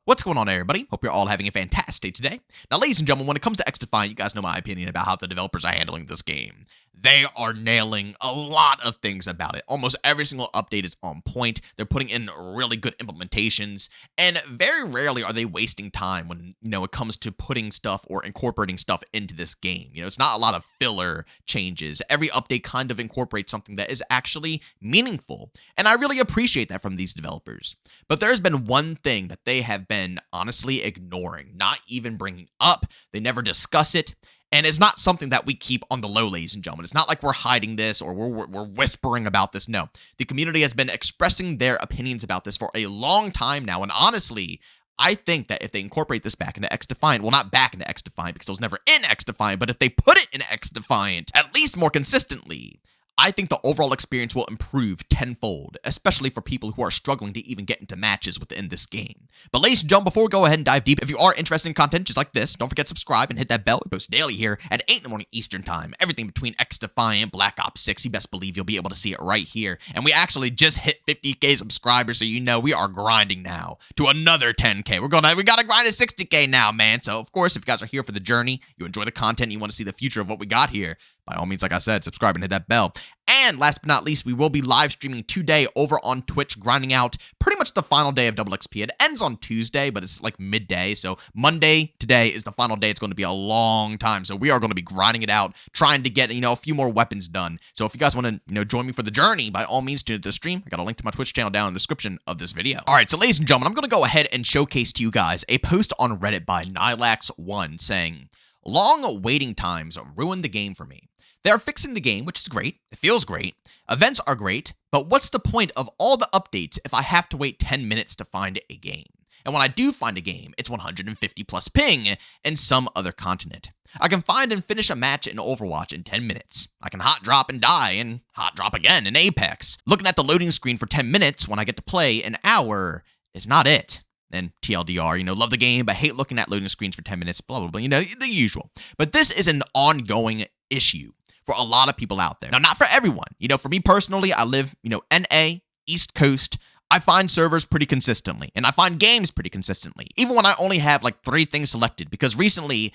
What's going on, everybody? Hope you're all having a fantastic day today. Now, ladies and gentlemen, when it comes to XDefiant, you guys know my opinion about how the developers are handling this game. They are nailing a lot of things about it. Almost every single update is on point. They're putting in really good implementations, and very rarely are they wasting time when, it comes to putting stuff or incorporating stuff into this game. It's not a lot of filler changes. Every update kind of incorporates something that is actually meaningful, and I really appreciate that from these developers. But there's been one thing that they have been honestly ignoring, not even bringing up. They never discuss it. And it's not something that we keep on the low, ladies and gentlemen. It's not like we're hiding this or we're whispering about this. No, the community has been expressing their opinions about this for a long time now. And honestly, I think that if they incorporate this back into XDefiant, well, not back into XDefiant because it was never in XDefiant, but if they put it in XDefiant, at least more consistently, I think the overall experience will improve tenfold, especially for people who are struggling to even get into matches within this game. But ladies and gentlemen, before we go ahead and dive deep, if you are interested in content just like this, don't forget to subscribe and hit that bell. We post daily here at 8 in the morning Eastern time. Everything between XDefiant, Black Ops 6, you best believe you'll be able to see it right here. And we actually just hit 50K subscribers, so we are grinding now to another 10K. We gotta grind to 60K now, man. So of course, if you guys are here for the journey, you enjoy the content, you want to see the future of what we got here, by all means, like I said, subscribe and hit that bell. And last but not least, we will be live streaming today over on Twitch, grinding out pretty much the final day of Double XP. It ends on Tuesday, but it's like midday. So Monday today is the final day. It's going to be a long time. So we are going to be grinding it out, trying to get, a few more weapons done. So if you guys want to, join me for the journey, by all means, tune into the stream. I got a link to my Twitch channel down in the description of this video. All right, so ladies and gentlemen, I'm going to go ahead and showcase to you guys a post on Reddit by Nylax1 saying, "Long waiting times ruin the game for me. They are fixing the game, which is great. It feels great. Events are great, but what's the point of all the updates if I have to wait 10 minutes to find a game? And when I do find a game, it's 150 plus ping in some other continent. I can find and finish a match in Overwatch in 10 minutes. I can hot drop and die and hot drop again in Apex. Looking at the loading screen for 10 minutes when I get to play an hour is not it." And TLDR, love the game, but hate looking at loading screens for 10 minutes, blah, blah, blah, the usual. But this is an ongoing issue for a lot of people out there. Now, not for everyone. For me personally, I live, NA, East Coast. I find servers pretty consistently, and I find games pretty consistently, even when I only have like 3 things selected, because recently,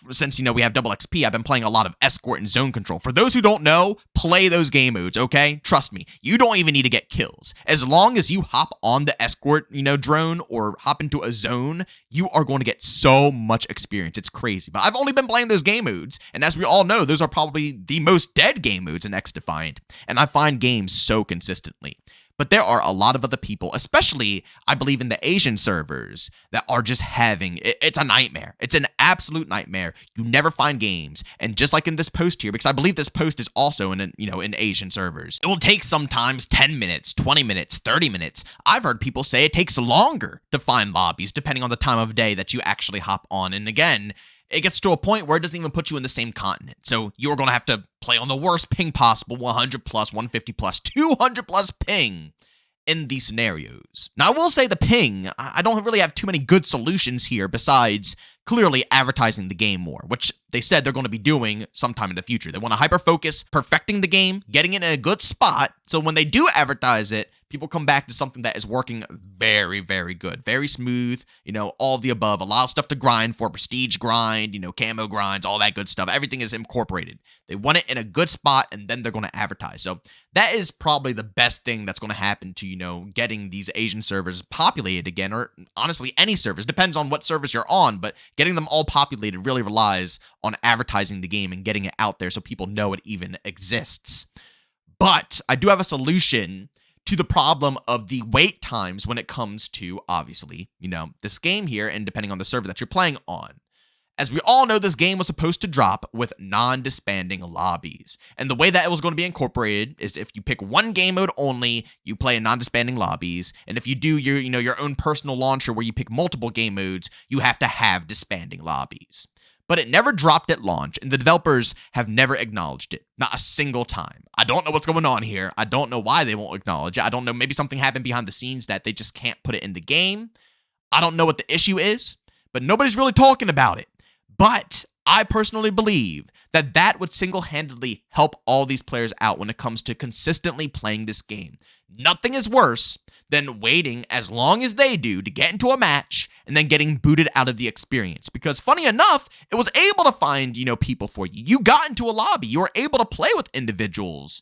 since, we have Double XP, I've been playing a lot of Escort and Zone Control. For those who don't know, play those game modes, okay? Trust me, you don't even need to get kills. As long as you hop on the Escort, drone, or hop into a zone, you are going to get so much experience. It's crazy, but I've only been playing those game modes, and as we all know, those are probably the most dead game modes in XDefiant, and I find games so consistently. But there are a lot of other people, especially, I believe, in the Asian servers, that are just having, it's a nightmare. It's an absolute nightmare. You never find games. And just like in this post here, because I believe this post is also in Asian servers, it will take sometimes 10 minutes, 20 minutes, 30 minutes. I've heard people say it takes longer to find lobbies, depending on the time of day that you actually hop on. And again, it gets to a point where it doesn't even put you in the same continent. So you're going to have to play on the worst ping possible, 100 plus, 150 plus, 200 plus ping in these scenarios. Now, I will say the ping, I don't really have too many good solutions here besides clearly advertising the game more, which they said they're going to be doing sometime in the future. They want to hyper-focus perfecting the game, getting it in a good spot, so when they do advertise it, people come back to something that is working very, very good, very smooth, all of the above, a lot of stuff to grind for, prestige grind, camo grinds, all that good stuff. Everything is incorporated. They want it in a good spot, and then they're going to advertise. So that is probably the best thing that's going to happen to, getting these Asian servers populated again, or honestly, any servers. Depends on what servers you're on, but getting them all populated really relies on advertising the game and getting it out there so people know it even exists. But I do have a solution to the problem of the wait times when it comes to, obviously, this game here, and depending on the server that you're playing on. As we all know, this game was supposed to drop with non-disbanding lobbies. And the way that it was going to be incorporated is if you pick one game mode only, you play in non-disbanding lobbies. And if you do your own personal launcher where you pick multiple game modes, you have to have disbanding lobbies. But it never dropped at launch, and the developers have never acknowledged it. Not a single time. I don't know what's going on here. I don't know why they won't acknowledge it. I don't know, maybe something happened behind the scenes that they just can't put it in the game. I don't know what the issue is, but nobody's really talking about it. But I personally believe that that would single-handedly help all these players out when it comes to consistently playing this game. Nothing is worse than waiting as long as they do to get into a match and then getting booted out of the experience. Because funny enough, it was able to find, people for you. You got into a lobby. You were able to play with individuals.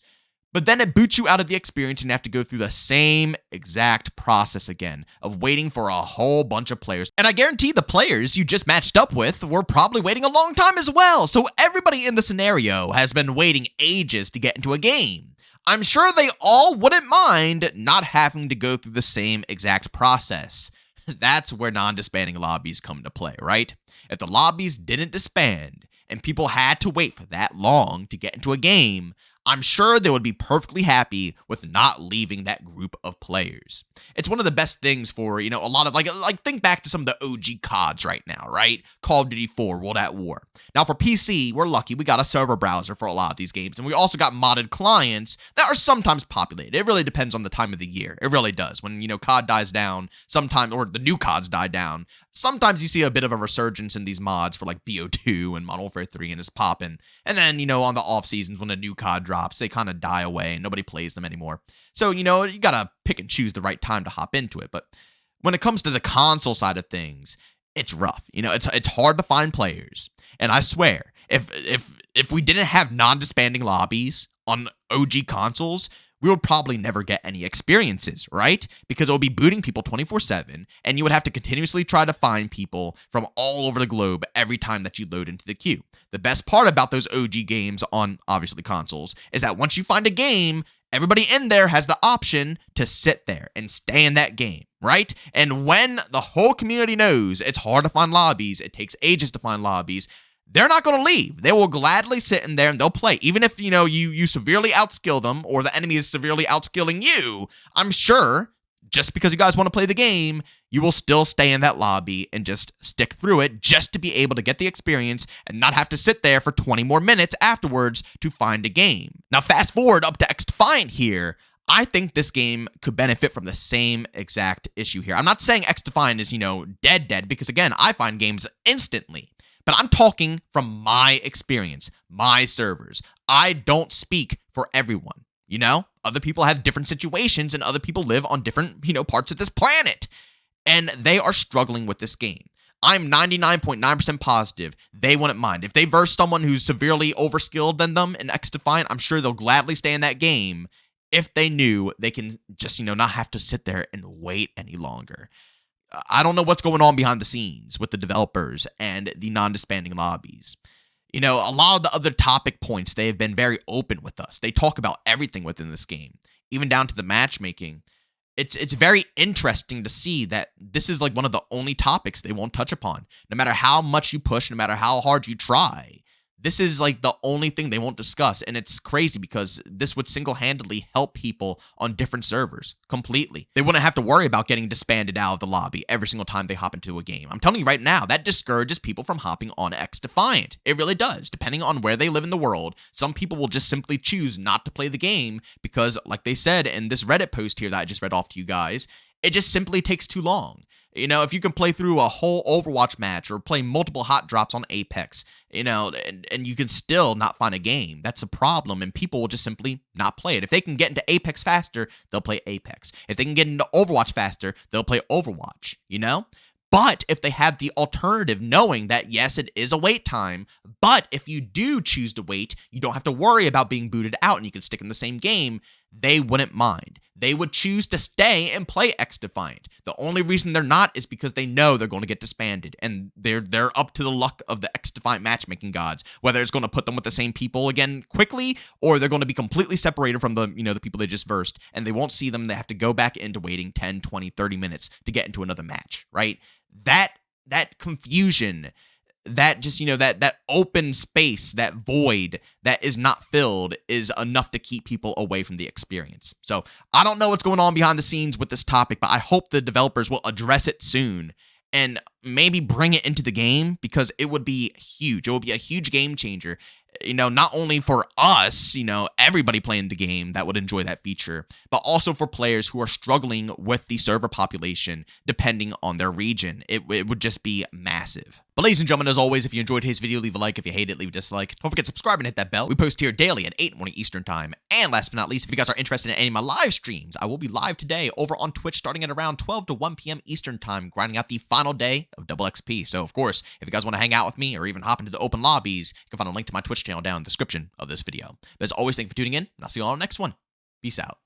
But then it boots you out of the experience and you have to go through the same exact process again of waiting for a whole bunch of players. And I guarantee the players you just matched up with were probably waiting a long time as well. So everybody in the scenario has been waiting ages to get into a game. I'm sure they all wouldn't mind not having to go through the same exact process. That's where non-disbanding lobbies come to play, right? If the lobbies didn't disband and people had to wait for that long to get into a game, I'm sure they would be perfectly happy with not leaving that group of players. It's one of the best things for, a lot of, like think back to some of the OG CODs right now, right? Call of Duty 4, World at War. Now for PC, we're lucky. We got a server browser for a lot of these games, and we also got modded clients that are sometimes populated. It really depends on the time of the year. It really does. When, COD dies down, sometimes, or the new CODs die down, sometimes you see a bit of a resurgence in these mods for like BO2 and Modern Warfare 3 and it's popping. And then, on the off seasons when a new COD drops, they kind of die away and nobody plays them anymore. So, you gotta pick and choose the right time to hop into it. But when it comes to the console side of things, it's rough. It's hard to find players. And I swear, if we didn't have non-disbanding lobbies on OG consoles, we would probably never get any experiences, right? Because it would be booting people 24/7, and you would have to continuously try to find people from all over the globe every time that you load into the queue. The best part about those OG games on, obviously, consoles is that once you find a game, everybody in there has the option to sit there and stay in that game, right? And when the whole community knows it's hard to find lobbies, it takes ages to find lobbies, they're not going to leave. They will gladly sit in there and they'll play. Even if, you severely outskill them or the enemy is severely outskilling you, I'm sure just because you guys want to play the game, you will still stay in that lobby and just stick through it just to be able to get the experience and not have to sit there for 20 more minutes afterwards to find a game. Now, fast forward up to XDefiant here. I think this game could benefit from the same exact issue here. I'm not saying XDefiant is, dead, because again, I find games instantly. But I'm talking from my experience, my servers. I don't speak for everyone, Other people have different situations and other people live on different, parts of this planet. And they are struggling with this game. I'm 99.9% positive they wouldn't mind. If they verse someone who's severely overskilled than them in XDefiant, I'm sure they'll gladly stay in that game if they knew they can just, not have to sit there and wait any longer. I don't know what's going on behind the scenes with the developers and the non-disbanding lobbies. A lot of the other topic points, they have been very open with us. They talk about everything within this game, even down to the matchmaking. It's very interesting to see that this is like one of the only topics they won't touch upon. No matter how much you push, no matter how hard you try, this is like the only thing they won't discuss. And it's crazy because this would single-handedly help people on different servers completely. They wouldn't have to worry about getting disbanded out of the lobby every single time they hop into a game. I'm telling you right now, that discourages people from hopping on XDefiant. It really does. Depending on where they live in the world, some people will just simply choose not to play the game because, like they said in this Reddit post here that I just read off to you guys, it just simply takes too long. If you can play through a whole Overwatch match or play multiple hot drops on Apex, and you can still not find a game, that's a problem, and people will just simply not play it. If they can get into Apex faster, they'll play Apex. If they can get into Overwatch faster, they'll play Overwatch, But if they have the alternative, knowing that, yes, it is a wait time, but if you do choose to wait, you don't have to worry about being booted out and you can stick in the same game, they wouldn't mind. They would choose to stay and play XDefiant. The only reason they're not is because they know they're going to get disbanded, and they're up to the luck of the XDefiant matchmaking gods, whether it's going to put them with the same people again quickly, or they're going to be completely separated from the, the people they just versed, and they won't see them. They have to go back into waiting 10, 20, 30 minutes to get into another match, right? That confusion, that just, that open space, that void that is not filled is enough to keep people away from the experience. So I don't know what's going on behind the scenes with this topic, but I hope the developers will address it soon and maybe bring it into the game, because it would be huge. It would be a huge game changer. Not only for us, everybody playing the game that would enjoy that feature, but also for players who are struggling with the server population depending on their region. It would just be massive. massive. But ladies and gentlemen, as always, if you enjoyed his video, leave a like. If you hate it, leave a dislike. Don't forget to subscribe and hit that bell. We post here daily at 8 in the morning Eastern time. And last but not least, if you guys are interested in any of my live streams, I will be live today over on Twitch starting at around 12 to 1 p.m. Eastern time, grinding out the final day of Double XP. So, of course, if you guys want to hang out with me or even hop into the open lobbies, you can find a link to my Twitch channel down in the description of this video. But as always, thank you for tuning in, and I'll see you all on the next one. Peace out.